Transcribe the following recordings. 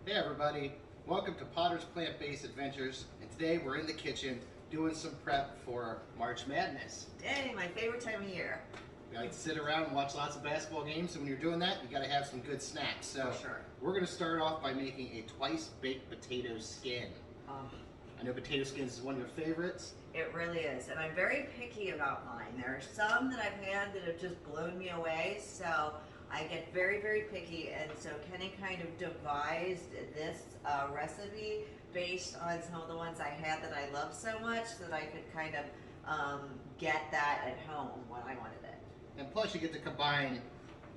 Hey everybody, welcome to Potter's Plant-Based Adventures, and today we're in the kitchen doing some prep for March Madness. Dang, my favorite time of year. We like to sit around and watch lots of basketball games, and when you're doing that, you gotta have some good snacks. So For sure. we're gonna start off by making a twice-baked potato skin. I know potato skins is one of your favorites. It really is, and I'm very picky about mine. There are some that I've had that have just blown me away, so I get very, very picky, and so Kenny kind of devised this recipe based on some of the ones I had that I love so much that I could kind of get that at home when I wanted it. And plus you get to combine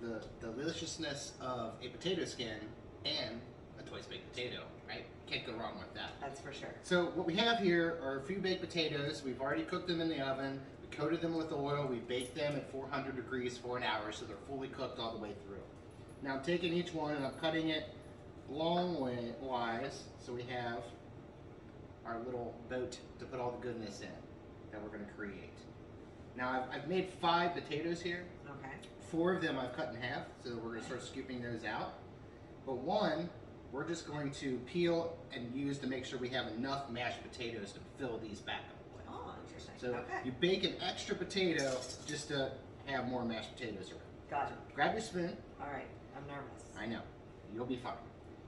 the deliciousness of a potato skin and a twice-baked potato, right? Can't go wrong with that. That's for sure. So what we have here are a few baked potatoes. We've already cooked them in the oven. We coated them with oil. We baked them at 400 degrees for an hour so they're fully cooked all the way through. Now I'm taking each one and I'm cutting it long-wise so we have our little boat to put all the goodness in that we're going to create. Now I've made 5 potatoes here. Okay. 4 of them I've cut in half, so we're going to start scooping those out. But one, we're just going to peel and use to make sure we have enough mashed potatoes to fill these back up with. Oh, interesting. So okay. you bake an extra potato just to have more mashed potatoes around. Got it. Grab your spoon. All right. I'm nervous. I know. You'll be fine.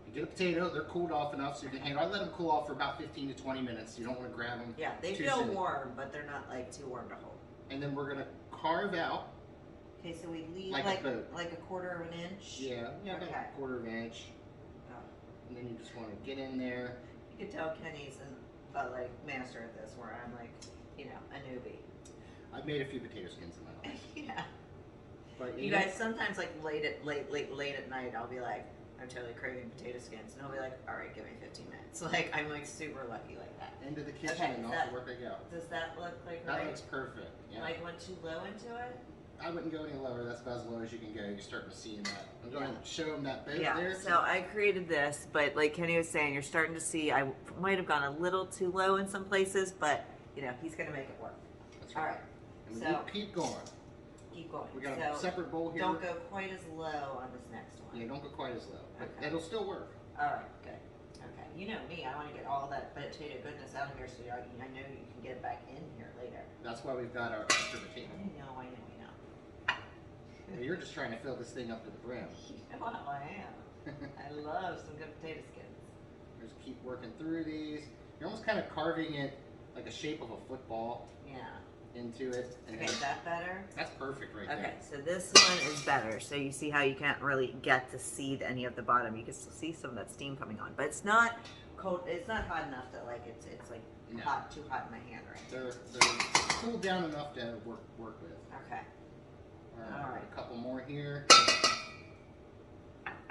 You get a potato, they're cooled off enough so you can handle. I let them cool off for about 15 to 20 minutes. You don't want to grab them. Yeah, they too feel soon. warm, but they're not like too warm to hold. And then we're going to carve out. Okay, so we leave Like a boat. like a quarter of an inch. Yeah, about Okay. a quarter of an inch. Oh. And then you just want to get in there. You can tell Kenny's like master at this, where I'm like, you know, a newbie. I've made a few potato skins in my life. Yeah. But You guys, sometimes like late at night, I'll be like, I'm totally craving potato skins, and he'll be like, all right, give me 15 minutes. Like I'm like super lucky like that. into the kitchen Okay, and off to work I go. Does that look like That right? looks perfect. Yeah. Like went too low into it? I wouldn't go any lower. That's about as low as you can go. You're starting to see in that. I'm going to show them that boat Yeah. there. So I created this, but like Kenny was saying, you're starting to see I might have gone a little too low in some places, but you know he's gonna make it work. That's All right. right. And we So keep going. keep going. We got a So separate bowl here. don't go quite as low on this next one. Yeah, don't go quite as low. But Okay. it'll still work. All right, good. Okay, you know me, I want to get all that potato goodness out of here so I know you can get it back in here later. That's why we've got our extra potato. I know. Well, you're just trying to fill this thing up to the brim. You know how I am. I love some good potato skins. Just keep working through these. You're almost kind of carving it like a shape of a football Yeah. into it. And Okay, then- is that better? that's perfect right Okay, there. so this one is better. So you see how you can't really get to see any of the bottom. You can still see some of that steam coming on, but it's not cold. It's not hot enough that like it's like No. too hot in my hand right now. They're cooled down enough to work with. Okay. All right. A couple more here.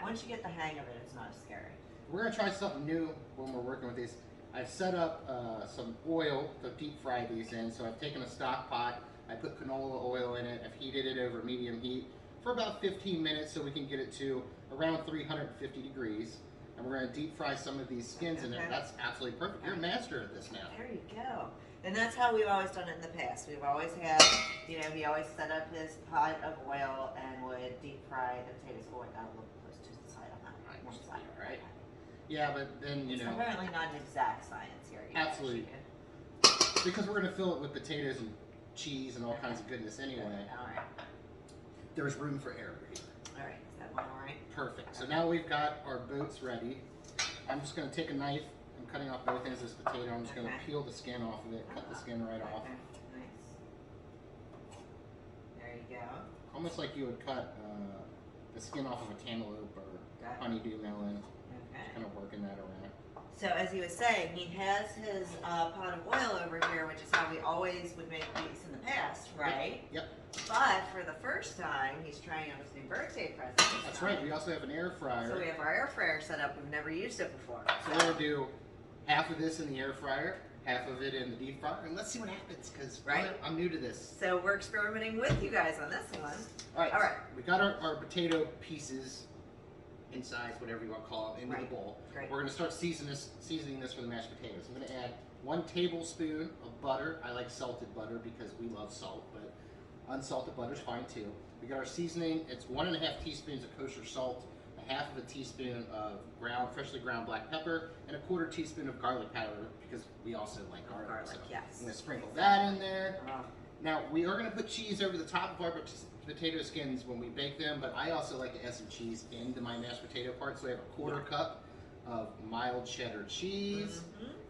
Once you get the hang of it, it's not as scary. We're gonna try something new when we're working with these. I've set up some oil to deep fry these in. So I've taken a stock pot, I put canola oil in it, I've heated it over medium heat for about 15 minutes so we can get it to around 350 degrees. And we're gonna deep fry some of these skins in there. Okay. That's absolutely perfect. You're a master at this now. There you go. And that's how we've always done it in the past. We've always had, you know, he always set up his pot of oil and would deep fry the potatoes. Oh, I got a little close to the side on that. Right, More side, right. Yeah, but then, you It's know, apparently not an exact science here. You guys. Absolutely. because we're gonna fill it with potatoes and cheese and all kinds of goodness anyway, All right. there's room for error here. All right. Is that one all right? Perfect. So now we've got our boats ready. I'm just gonna take a knife. I'm cutting off both ends of this potato. I'm just gonna Okay. peel the skin off of it, cut the skin right off. Okay. Nice. There you go. Almost like you would cut the skin off of a cantaloupe or Got it. honeydew melon. Okay. Just kind of working that around. So as he was saying, he has his pot of oil over here, which is how we always would make these in the past, right? Yep. But for the first time, he's trying out his new birthday present. this That's time. right. We also have an air fryer. So we have our air fryer set up. We've never used it before. So we're gonna do half of this in the air fryer, half of it in the deep fryer, and let's see what happens. Because Right. I'm new to this. So we're experimenting with you guys on this one. All right. All right. We got our potato pieces inside, whatever you want to call it, into Right. the bowl. Great. We're going to start seasoning this for the mashed potatoes. I'm going to add 1 tablespoon of butter. I like salted butter because we love salt, but unsalted butter is fine too. We got our seasoning. It's 1.5 teaspoons of kosher salt, half of a teaspoon of freshly ground black pepper, and a 1/4 teaspoon of garlic powder, because we also like garlic. So yes. I'm gonna sprinkle that in there. Oh. Now we are gonna put cheese over the top of our potato skins when we bake them, but I also like to add some cheese into my mashed potato part. So I have a 1/4 cup of mild cheddar cheese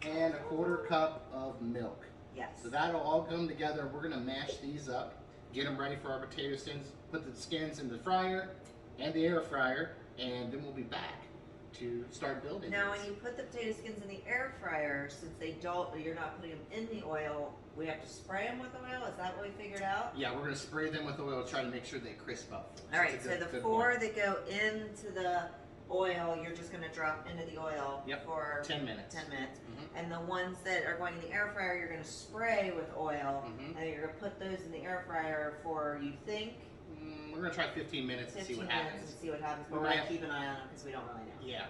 and a 1/4 cup of milk. Yes. So that'll all come together. We're gonna mash these up, get them ready for our potato skins, put the skins in the fryer and the air fryer, and then we'll be back to start building. Now, these. when you put the potato skins in the air fryer, since you're not putting them in the oil, we have to spray them with oil. Is that what we figured out? Yeah, we're gonna spray them with oil, try to make sure they crisp up. All right. So the 4 that go into the oil, you're just gonna drop into the oil for 10 minutes. 10 minutes. And the ones that are going in the air fryer, you're gonna spray with oil, and you're gonna put those in the air fryer for, you think? We're gonna try 15 minutes and see what happens. And see what happens. But we're gonna keep an eye on them because we don't really know. Yeah.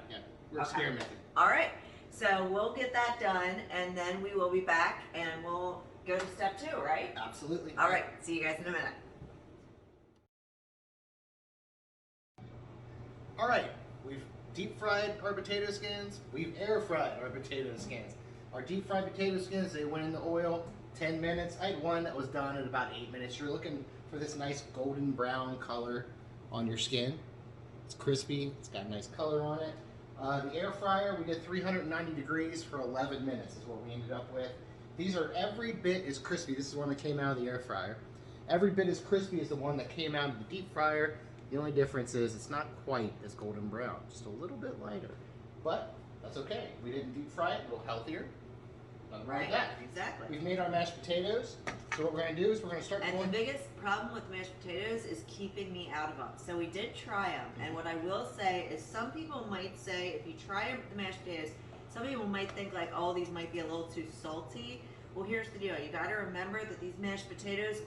We're experimenting. All right. So we'll get that done, and then we will be back, and we'll go to step 2, right? Absolutely. All right. See you guys in a minute. All right. We've deep fried our potato skins. We've air fried our potato skins. Our deep fried potato skins, they went in the oil 10 minutes. I had one that was done in about 8 minutes. You're looking for this nice golden brown color on your skin. It's crispy. It's got a nice color on it. The air fryer, we did 390 degrees for 11 minutes is what we ended up with. These are every bit as crispy. This is the one that came out of the air fryer. Every bit as crispy as the one that came out of the deep fryer. The only difference is it's not quite as golden brown, just a little bit lighter. But that's okay. We didn't deep fry it, a little healthier. Nothing wrong with that. Exactly. We've made our mashed potatoes. So what we're going to do is we're going to start And going. the biggest problem with mashed potatoes is keeping me out of them. So we did try them, and what I will say is some people might say if you try the mashed potatoes, some people might think like, oh, these might be a little too salty. Well, here's the deal. You got to remember that these mashed potatoes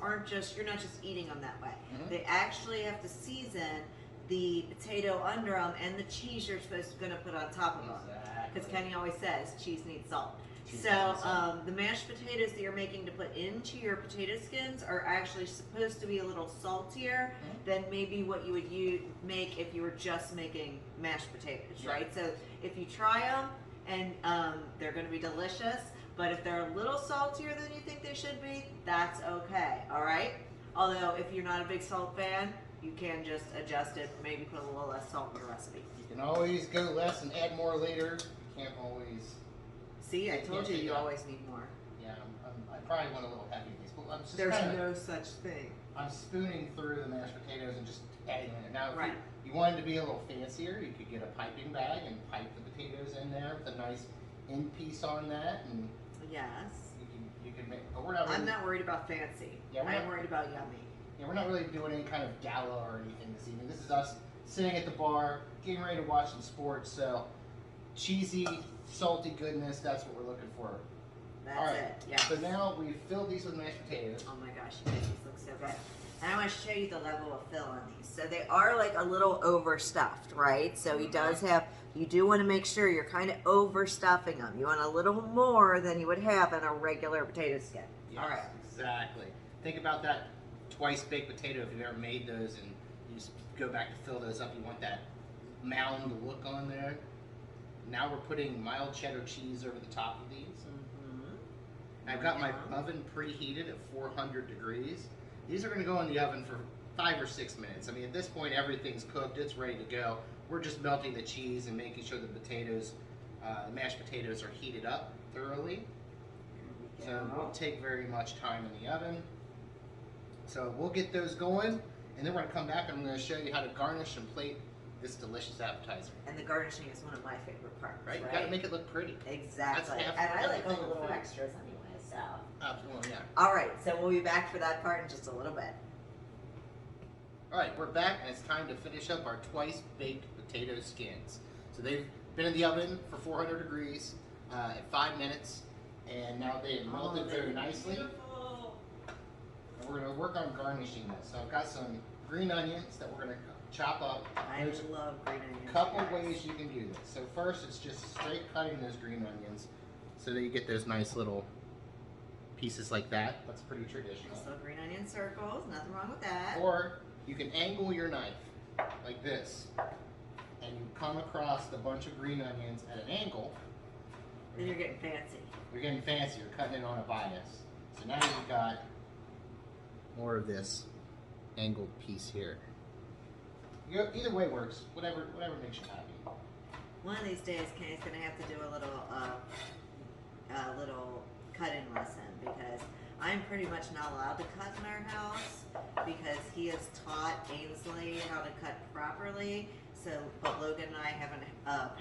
you're not just eating them that way. They actually have to season the potato under them and the cheese you're going to put on top of them. Because Kenny always says cheese needs salt. So the mashed potatoes that you're making to put into your potato skins are actually supposed to be a little saltier than maybe what you would make if you were just making mashed potatoes, right? So if you try them, and they're going to be delicious, but if they're a little saltier than you think they should be, that's okay, all right? Although if you're not a big salt fan, you can just adjust it, maybe put a little less salt in your recipe. You can always go less and add more later. You can't always. See, I told you you always need more. Yeah, I probably went a little heavy with these, but I'm just There's no such thing. I'm spooning through the mashed potatoes and just adding it. Now, if Right. you wanted to be a little fancier, you could get a piping bag and pipe the potatoes in there with a nice end piece on that, and Yes. you can make. But we're not. Really, I'm not worried about fancy. Yeah, I'm worried about yummy. Yeah, we're not really doing any kind of gala or anything this evening. This is us sitting at the bar, getting ready to watch some sports. So cheesy, salty goodness. That's what we're looking for. That's All right. it. Yeah. So now we've filled these with mashed potatoes. Oh my gosh, you guys, these look so good. And I want to show you the level of fill on these. So they are like a little overstuffed, right? So he does have, you do want to make sure you're kind of overstuffing them. You want a little more than you would have in a regular potato skin. Yes, All right. exactly. Think about that twice baked potato if you've ever made those and you just go back to fill those up. You want that mound look on there. Now we're putting mild cheddar cheese over the top of these. I've got my oven preheated at 400 degrees. These are going to go in the oven for 5 or 6 minutes. I mean, at this point, everything's cooked. It's ready to go. We're just melting the cheese and making sure the potatoes, the mashed potatoes, are heated up thoroughly. So it won't take very much time in the oven. So we'll get those going, and then we're going to come back and I'm going to show you how to garnish and plate this delicious appetizer. And the garnishing is one of my favorite parts, Right? You got to make it look pretty. Exactly. That's half And I like all everything the little food. extras anyway, so. Absolutely, yeah. All right, so we'll be back for that part in just a little bit. All right, we're back, and it's time to finish up our twice baked potato skins. So they've been in the oven for 400 degrees at 5 minutes, and now they have melted very nicely. Beautiful. And we're going to work on garnishing this. So I've got some green onions that we're going to chop up. I There's love green onions. a couple guys. ways you can do this. So first, it's just straight cutting those green onions so that you get those nice little pieces like that. That's pretty traditional. So green onion circles, nothing wrong with that. Or you can angle your knife like this and you come across the bunch of green onions at an angle, Then you're getting fancy. you're getting fancy. You're cutting it on a bias. So now you've got more of this angled piece here. Either way works. Whatever makes you happy. One of these days, Kenny's gonna have to do a little cut-in lesson because I'm pretty much not allowed to cut in our house because he has taught Ainsley how to cut properly. So, but Logan and I haven't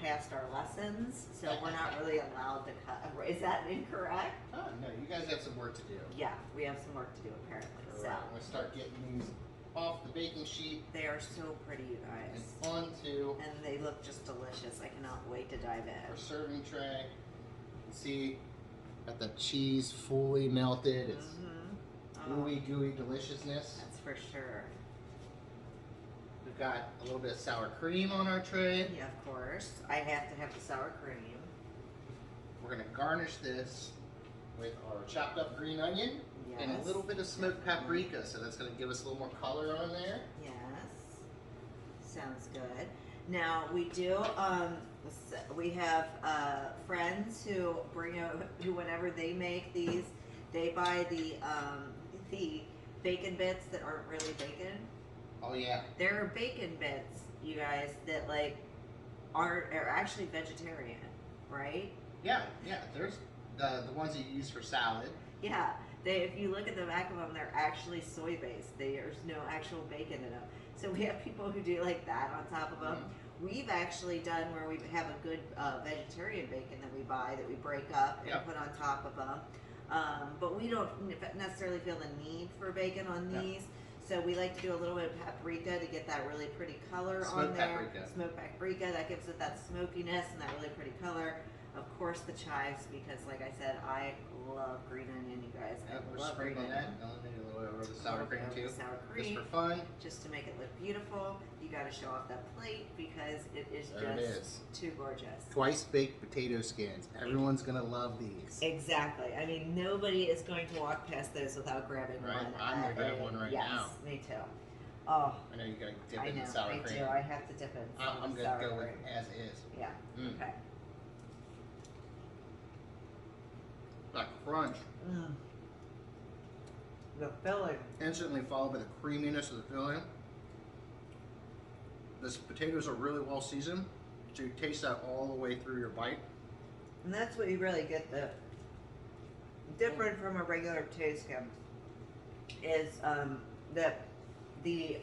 passed our lessons, so we're not really allowed to cut. Is that incorrect? Oh no, you guys have some work to do. Yeah, we have some work to do apparently. All right, I'm gonna start getting these off the baking sheet They are so pretty, you guys. and onto And they look just delicious. I cannot wait to dive our in. serving tray. You can see, got the cheese fully melted. It's gooey, gooey deliciousness. That's for sure. We've got a little bit of sour cream on our tray. Yeah, of course. I have to have the sour cream. We're gonna garnish this with our chopped up green onion and a Yes. little bit of smoked paprika. So that's gonna give us a little more color on there. Yes. Sounds good. Now we do. We have friends who who whenever they make these, they buy the bacon bits that aren't really bacon. Oh yeah. There are bacon bits, you guys, that like are actually vegetarian, right? Yeah, yeah. There's the ones you use for salad. Yeah. If you look at the back of them, they're actually soy based. There's no actual bacon in them. So we have people who do like that on top of them. We've actually done where we have a good vegetarian bacon that we buy that we break up and put on top of them. But we don't necessarily feel the need for bacon on these. So we like to do a little bit of paprika to get that really pretty color on there. Smoked paprika, that gives it that smokiness and that really pretty color. Of course the chives, because like I said, I love green onion, you guys. I We're love green sprinkling onion. that. Maybe a little over the sour cream too. Sour Just cream, for fun. just to make it look beautiful. You got to show off that plate because it is There it is. too gorgeous. Twice baked potato skins. Everyone's gonna love these. Exactly. I mean, nobody is going to walk past those without grabbing Right. one. I'm gonna grab one right now. Yes, me too. Oh, I know you gotta dip I it know. in sour I cream. do. I have to dip it in I'm gonna sour go with cream. as is. Yeah. Okay. That crunch. The filling. Instantly followed by the creaminess of the filling. The potatoes are really well seasoned, so you taste that all the way through your bite. And that's what you really get different from a regular potato skin is that the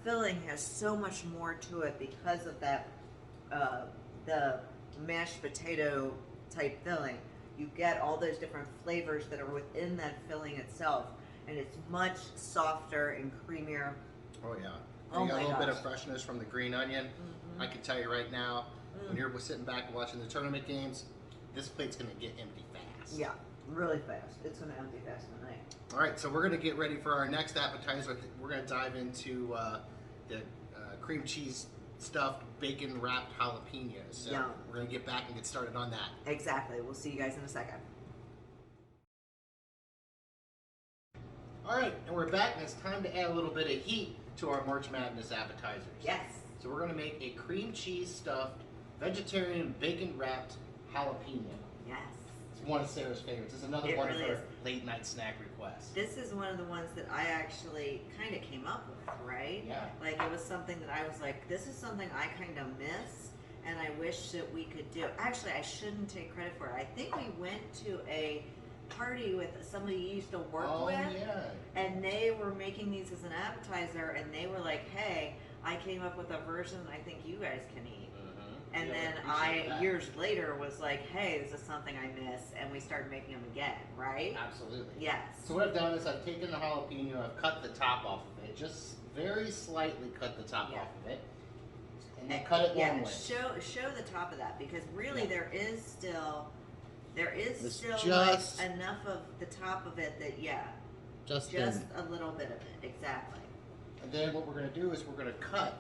filling has so much more to it because of that the mashed potato type filling. You get all those different flavors that are within that filling itself, and it's much softer and creamier. Oh yeah. Oh You got my a little bit gosh. of freshness from the green onion. I can tell you right now, when you're sitting back watching the tournament games, this plate's gonna get empty fast. Yeah, really fast. It's gonna empty fast tonight. All right, so we're gonna get ready for our next appetizer. We're gonna dive into the cream cheese stuffed bacon wrapped jalapenos. So Yum. we're gonna get back and get started on that. Exactly. We'll see you guys in a second. All right, and we're back, and it's time to add a little bit of heat to our March Madness appetizers. Yes. So we're gonna make a cream cheese stuffed vegetarian bacon wrapped jalapeno. Yes. It's one of Sarah's favorites. It's another It one really of her is. late night snack requests. This is one of the ones that I actually kind of came up with, right? Yeah. Like it was something that I was like, this is something I kind of miss, and I wish that we could do. Actually, I shouldn't take credit for it. I think we went to a party with somebody you used to work with, yeah. and they were making these as an appetizer, and they were like, hey, I came up with a version I think you guys can eat. And Yeah, then appreciate that. years later, was like, hey, this is something I miss, and we started making them again, right? Absolutely. Yes. So what I've done is I've taken the jalapeno, I've cut the top off of it, just very slightly cut the top off of it, and then cut it long ways. Show the top of that, because really Yeah. there is still It's like just- enough of the top of it that Just a little bit of it, exactly. And then what we're going to do is we're going to cut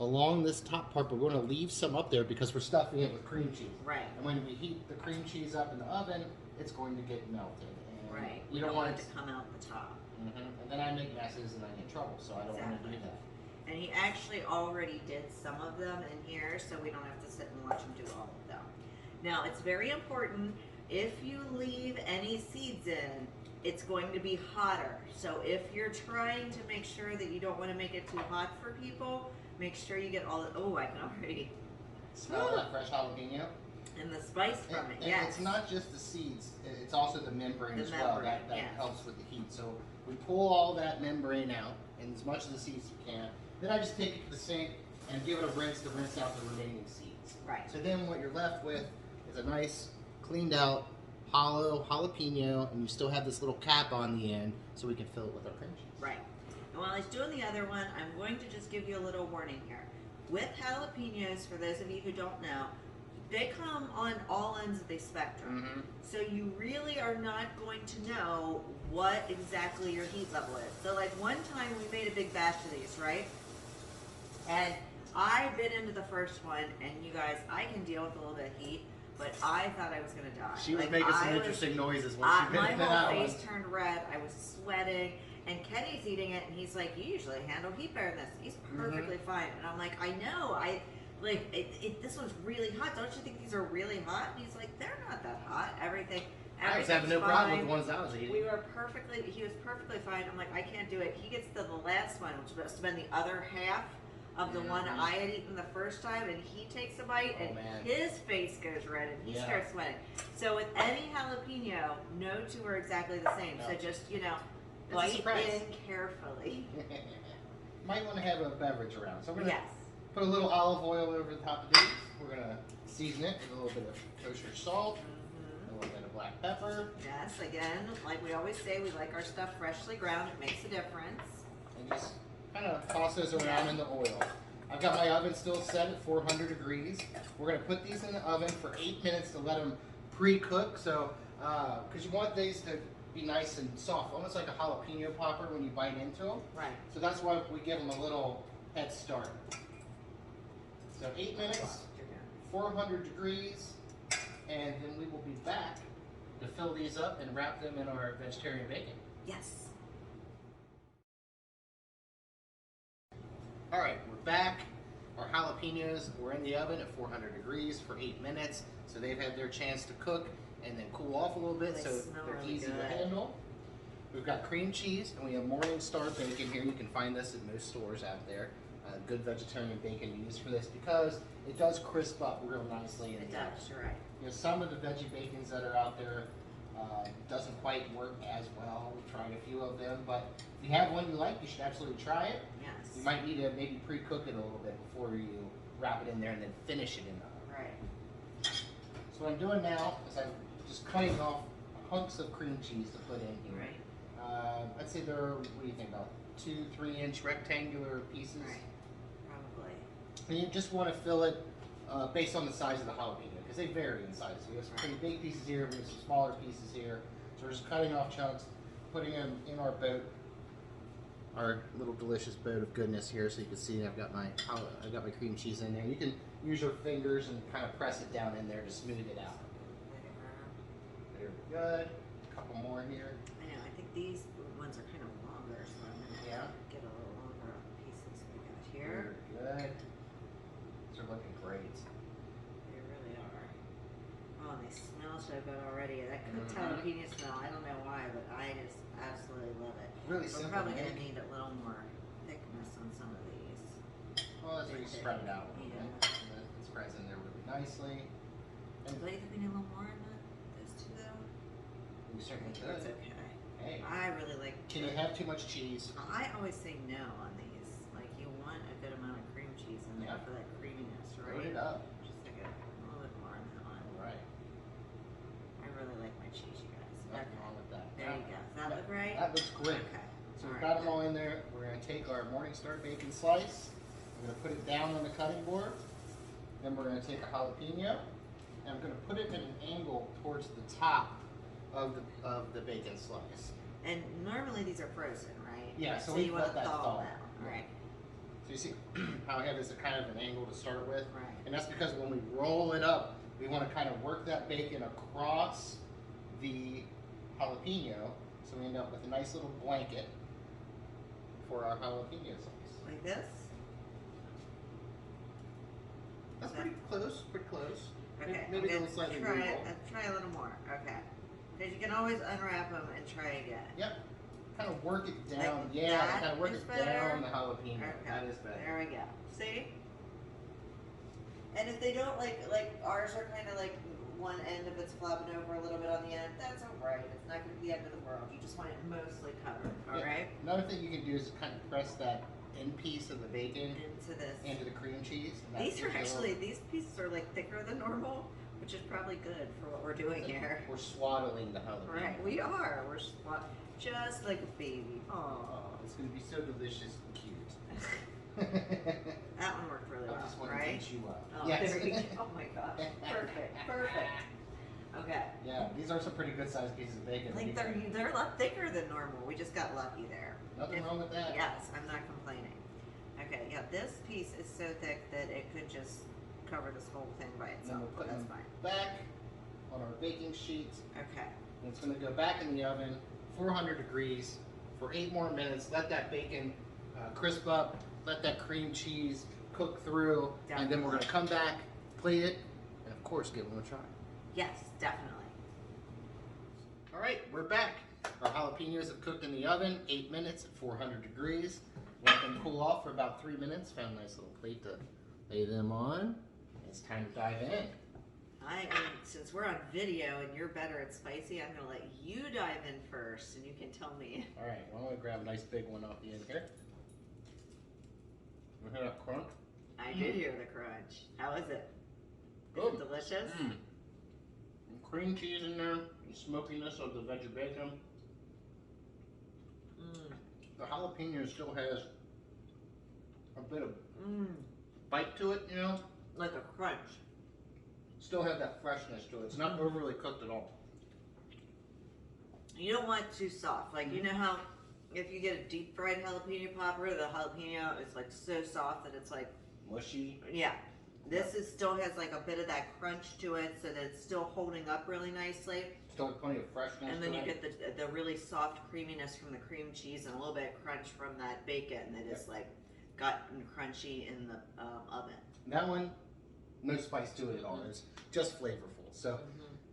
along this top part, but we're going to leave some up there because we're stuffing it with cream cheese. Right. And when we heat the cream cheese up in the oven, it's going to get melted. And Right. We don't want it to come out the top. And then I make messes and I get in trouble, so I don't want to do Exactly. that. And he actually already did some of them in here, so we don't have to sit and watch him do all of them. Now, it's very important, if you leave any seeds in, it's going to be hotter. So if you're trying to make sure that you don't want to make it too hot for people, make sure you get all the, oh, I can already smell that fresh jalapeno. And the spice from it, and yes. it's not just the seeds, it's also the membrane The as well. membrane, That yes. helps with the heat. So we pull all that membrane out, and as much of the seeds as you can. Then I just take it to the sink and give it a rinse to rinse out the remaining seeds. Right. So then what you're left with is a nice, cleaned out, hollow jalapeno, and you still have this little cap on the end, so we can fill it with our cream cheese. Right. And while he's doing the other one, I'm going to just give you a little warning here. With jalapenos, for those of you who don't know, they come on all ends of the spectrum. Mm-hmm. So you really are not going to know what exactly your heat level is. So like one time we made a big batch of these, right? And I bit into the first one, and you guys, I can deal with a little bit of heat, but I thought I was gonna die. She was Like, making some I was- interesting noises when she bit my into whole that face one. turned red. I was sweating, and Kenny's eating it, and he's like, "You usually handle heat better than this." He's perfectly fine, and I'm like, "I know. This one's really hot. Don't you think these are really hot?" And he's like, "They're not that hot. Everything." I was having no everything's problem with fine." the ones I was eating. He was perfectly fine. I'm like, I can't do it. He gets to the last one, which must have been the other half of the one I had eaten the first time, and he takes a bite, and man. his face goes red, and he starts sweating. So with any jalapeno, no two are exactly the same. No. So just, It's a bite surprise. in carefully. Might want to have a beverage around. So we're gonna Yes. put a little olive oil over the top of these. We're gonna season it with a little bit of kosher salt, a little bit of black pepper, Yes, again, like we always say, we like our stuff freshly ground. It makes a difference. and just kind of toss those around in the oil. I've got my oven still set at 400 degrees. We're gonna put these in the oven for 8 minutes to let them pre-cook. So, because you want these to be nice and soft, almost like a jalapeno popper when you bite into them. Right. So that's why we give them a little head start. So 8 minutes, 400 degrees, and then we will be back to fill these up and wrap them in our vegetarian bacon. Yes. All right, we're back. Our jalapenos were in the oven at 400 degrees for 8 minutes, so they've had their chance to cook and then cool off a little bit, They so smell they're really easy to good. handle. We've got cream cheese, and we have Morningstar bacon here. You can find this at most stores out there. Good vegetarian bacon used for this because it does crisp up real nicely. It does, you're right. Some of the veggie bacons that are out there doesn't quite work as well. We've tried a few of them, but if you have one you like, you should absolutely try it. Yes. You might need to maybe pre-cook it a little bit before you wrap it in there and then finish it in the oven. Right. So what I'm doing now is I'm just cutting off hunks of cream cheese to put in here. Right. I'd say they're, what do you think, about 2-3 inch rectangular pieces. Right. Probably. And you just want to fill it based on the size of the jalapeno, because they vary in size. So we have some pretty big pieces here, we have some smaller pieces here. So we're just cutting off chunks, putting them in our boat, our little delicious boat of goodness here. So you can see I've got my cream cheese in there. You can use your fingers and kind of press it down in there to smooth it out. Very good. A couple more here. I know, I think these ones are kind of longer, so I'm going to get a little longer pieces we got here. Very good. These are looking great. They really are. Oh, and they smell so good already. That cooked jalapeno smell, I don't know why, but I just absolutely love it. Really We're simple. probably to going to make. need a little more thickness on some of these. Well, that's where you spread it out a little Yeah. bit. And it spreads in there really nicely. Do you think we need a little more in those two, though? You certainly That's could. okay. Hey, I really like. can you have too much cheese? I always say no on these. Like, you want a good amount of cream cheese in there Yeah. for that creaminess, Load right? it up. Just like a little bit more on that one. All right. I really like my cheese, you guys. Nothing Okay. wrong with that. There you go. Does that look right? That looks great. Okay. So we've All got right. them all in there. We're going to take our Morningstar bacon slice. We're going to put it down on the cutting board. Then we're going to take a jalapeno. And I'm going to put it at an angle towards the top of the bacon slice. And normally these are frozen, right? Yeah, so you we want let to that thaw thaw. them. Yeah. Right. So you see how I have this at kind of an angle to start with? Right. And that's because when we roll it up, we want to kind of work that bacon across the jalapeno, so we end up with a nice little blanket for our jalapeno sauce. Like this? That's pretty close. Pretty close. Okay. Maybe a little slightly try it. regal. Try a little more. Okay. Because you can always unwrap them and try again. Yep. Kind of work it down. Like Yeah, that kind of work is it better? down the jalapeno. Okay. That is better. There we go. See? And if they don't like ours are kind of like one end of it's flapping over a little bit on the end, that's alright. It's not going to be the end of the world. You just want it mostly covered. Alright? Another thing you can do is kind of press that end piece of the bacon into the cream cheese. These are actually, these pieces are like thicker than normal, which is probably good for what we're doing here. We're swaddling the jalapeno. Right, we are. We're just like a baby. Aww. Oh, it's going to be so delicious and cute. That one worked really well, I just want right? to eat you up. Oh, Yes. there we go. Oh my gosh. Perfect. Perfect. Okay. Yeah, these are some pretty good sized pieces of bacon. Like they're a lot thicker than normal. We just got lucky there. Nothing wrong with that. Yes, I'm not complaining. Okay, yeah, this piece is so thick that it could just cover this whole thing by And then itself. we'll put That's them fine. back on our baking sheet. Okay. And it's going to go back in the oven, 400 degrees, for 8 more minutes. Let that bacon crisp up. Let that cream cheese cook through. And then we're going to come back, plate it, and of course give them a try. Yes, definitely. All right, we're back. Our jalapenos have cooked in the oven, 8 minutes at 400 degrees. Let them cool off for about 3 minutes. Found a nice little plate to lay them on. It's time to dive in. Since we're on video and you're better at spicy, I'm gonna let you dive in first, and you can tell me. All right, well, I'm gonna grab a nice big one off the end here. You hear that crunch? I did hear the crunch. How is it? Is Good. it delicious? Cream cheese in there, the smokiness of the veggie bacon. The jalapeno still has a bit of bite to it, you know? Like a crunch. Still have that freshness to it. It's not overly cooked at all. You don't want it too soft. Like, you know how if you get a deep fried jalapeno popper, the jalapeno is like so soft that it's like Mushy. yeah. This is still has like a bit of that crunch to it, so that it's still holding up really nicely. Still have plenty of freshness And then to you it. get the really soft creaminess from the cream cheese and a little bit of crunch from that bacon that is like gotten crunchy in the oven. That one, no spice to it at all. It's just flavorful. So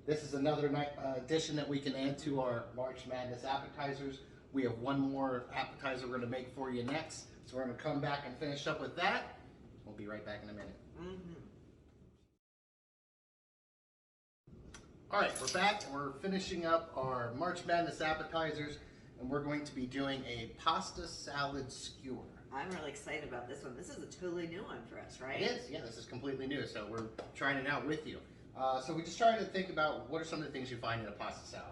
this is another addition that we can add to our March Madness appetizers. We have one more appetizer we're going to make for you next. So we're going to come back and finish up with that. We'll be right back in a minute. All right, we're back and we're finishing up our March Madness appetizers, and we're going to be doing a pasta salad skewer. I'm really excited about this one. This is a totally new one for us, right? It is, yeah, this is completely new, so we're trying it out with you. So we just trying to think about what are some of the things you find in a pasta salad.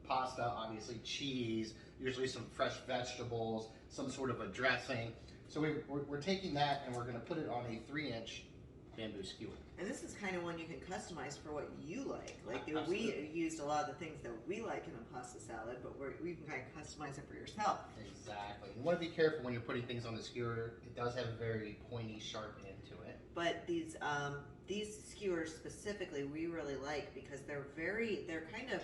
Pasta, obviously cheese, usually some fresh vegetables, some sort of a dressing. So we're taking that and we're going to put it on a 3-inch bamboo skewer. And this is kind of one you can customize for what you like. Like Absolutely. we used a lot of the things that we like in a pasta salad, but we can kind of customize it for yourself. Exactly. You want to be careful when you're putting things on the skewer. It does have a very pointy, sharp end to it. But these skewers specifically we really like because they're kind of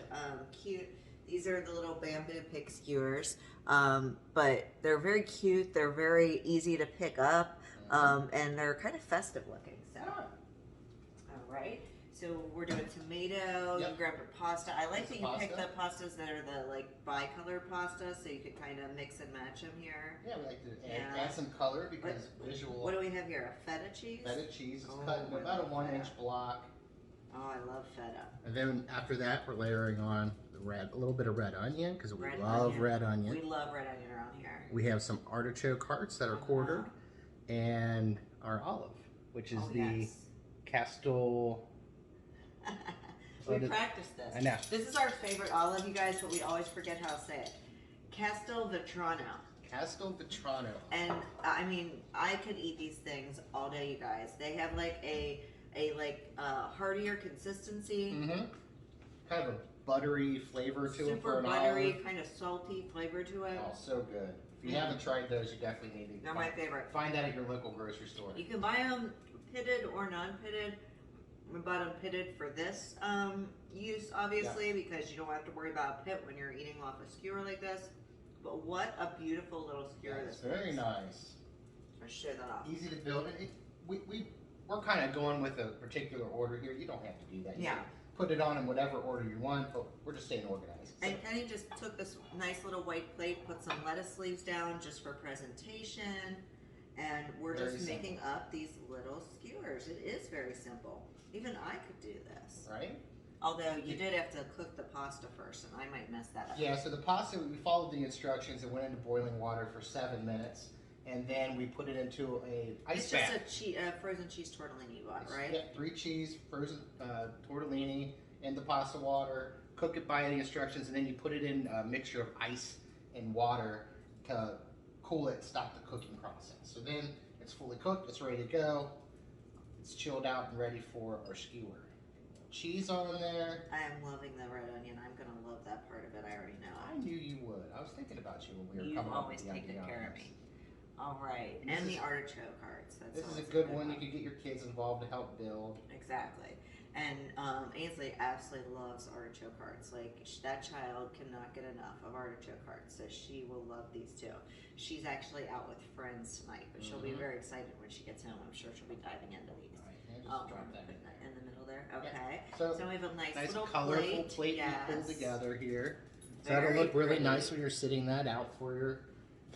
cute. These are the little bamboo pick skewers, but they're very cute. They're very easy to pick up, and they're kind of festive looking. So, all right. So we're doing tomato. Yep. You grabbed your pasta. I like that you Pasta. picked the pastas that are the like bicolor pasta, so you could kind of mix and match them here. Yeah, we like to Yeah. add some color because visual. What do we have here? A feta cheese. Feta cheese is Oh, cut in I about a love 1-inch feta. block. Oh, I love feta. And then after that, we're layering on the a little bit of red onion because we Red love onion. red onion. We love red onion around here. We have some artichoke hearts that are quartered, and our olive, which is the Castel. We practiced this. I know. This is our favorite olive, you guys, but we always forget how to say it. Castelvetrano. Castelvetrano. And I mean, I could eat these things all day, you guys. They have like a heartier consistency. Kind of a buttery flavor to it Super for an buttery, olive. kind of salty flavor to it. Oh, so good. If you haven't tried those, you definitely need to. They're my favorite. Find that at your local grocery store. You can buy them pitted or non-pitted. We bought them pitted for this use, obviously, because you don't have to worry about a pit when you're eating off a skewer like this. But what a beautiful little skewer It's this very is. nice. Let's show that off. Easy to build. We we're kind of going with a particular order here. You don't have to do that. You Yeah. can put it on in whatever order you want, but we're just staying organized. And Kenny just took this nice little white plate, put some lettuce leaves down just for presentation, and we're Very just simple. making up these little skewers. It is very simple. Even I could do this. Right? Although you did have to cook the pasta first, and I might mess that up. Yeah, so the pasta, we followed the instructions. It went into boiling water for 7 minutes, and then we put it into a ice bath. It's just a frozen cheese tortellini you bought, right? Yeah, 3 cheese, frozen tortellini in the pasta water. Cook it by the instructions, and then you put it in a mixture of ice and water to cool it and stop the cooking process. So then it's fully cooked, it's ready to go. It's chilled out and ready for our skewer. Cheese on there. I am loving the red onion. I'm gonna love that part of it. I already know. I knew you would. I was thinking about you when we were You've coming up always with the taken care of ideas. me. All right, This and is- the artichoke hearts. That's This is a always good one. You could get your kids involved to help build. Exactly. And Ainsley absolutely loves artichoke hearts. Like, that child cannot get enough of artichoke hearts, so she will love these too. She's actually out with friends tonight, but she'll be very excited when she gets home. I'm sure she'll be diving into these. All right, and just Oh, drop I'm that putting in that there. in the middle there. Okay. So, So we have a nice little colorful plate you Yes. pulled together here. So Very that'll look really pretty. nice when you're sitting that out for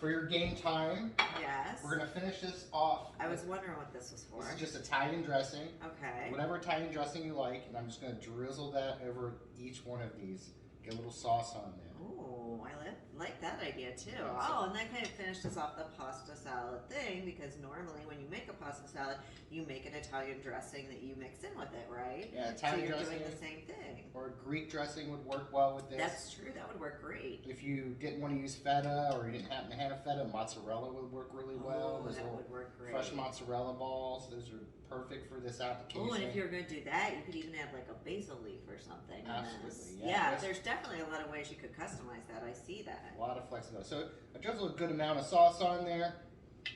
your game time. Yes. We're gonna finish this off. I was wondering what this was for. This is just Italian dressing. Okay. Whatever Italian dressing you like, and I'm just gonna drizzle that over each one of these. Get a little sauce on there. Oh, I like that idea too. Yeah, Oh, and that kind of finishes off the pasta salad thing, because normally when you make a pasta salad, you make an Italian dressing that you mix in with it, right? Yeah, So Italian you're dressing doing the same thing. or Greek dressing would work well with this. That's true. That would work great. If you didn't want to use feta or you didn't happen to have feta, mozzarella would work really well. Oh, Those that little would work great. fresh mozzarella balls, those are perfect for this application. Oh, and if you're going to do that, you could even have like a basil leaf or something. in this. Absolutely, yeah. Yeah, there's definitely a lot of ways you could customize that. I see that. A lot of flexibility. So I drizzle a good amount of sauce on there.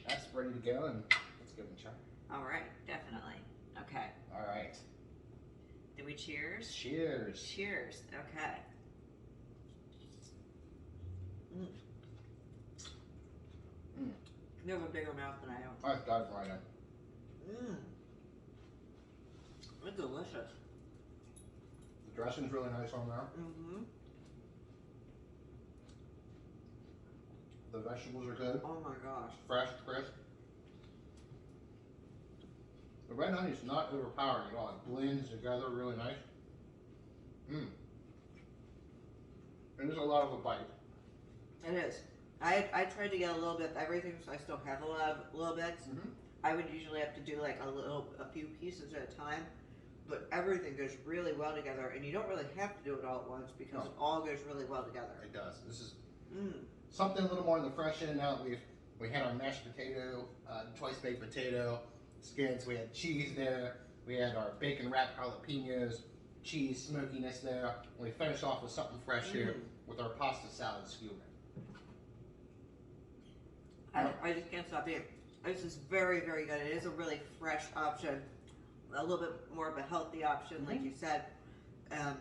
That's ready to go, and let's give it a try. All right, definitely. Okay. All right. Do we cheers? Cheers. Cheers. Okay. Mm. Mm. You have a bigger mouth than I do. All right, dive right in. Mmm. It's delicious. The dressing's really nice on there. Mm-hmm. The vegetables are good. Oh my gosh. Fresh, crisp. The red honey's not overpowering at all. It blends together really nice. Mmm. It is a lot of a bite. It is. I tried to get a little bit of everything, so I still have a lot of little bits. Mm-hmm. I would usually have to do like a few pieces at a time, but everything goes really well together, and you don't really have to do it all at once because No. it all goes really well together. It does. This is Mm. something a little more on the fresh end. Now we had our mashed potato, twice baked potato skins. We had cheese there. We had our bacon wrapped jalapenos, cheese smokiness there. And we finished off with something fresh here with our pasta salad skewer. I just can't stop eating. This is very, very good. It is a really fresh option, a little bit more of a healthy option, like you said. And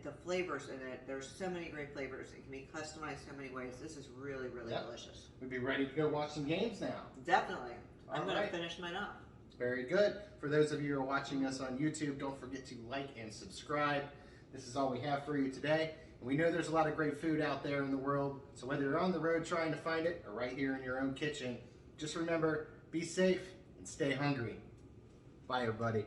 the flavors in it, there's so many great flavors. It can be customized so many ways. This is really, really Yep. delicious. We'd be ready to go watch some games now. Definitely. I'm All going right. to finish mine up. Very good. For those of you who are watching us on YouTube, don't forget to like and subscribe. This is all we have for you today. And we know there's a lot of great food out there in the world, so whether you're on the road trying to find it or right here in your own kitchen, just remember, be safe and stay hungry. Bye, everybody.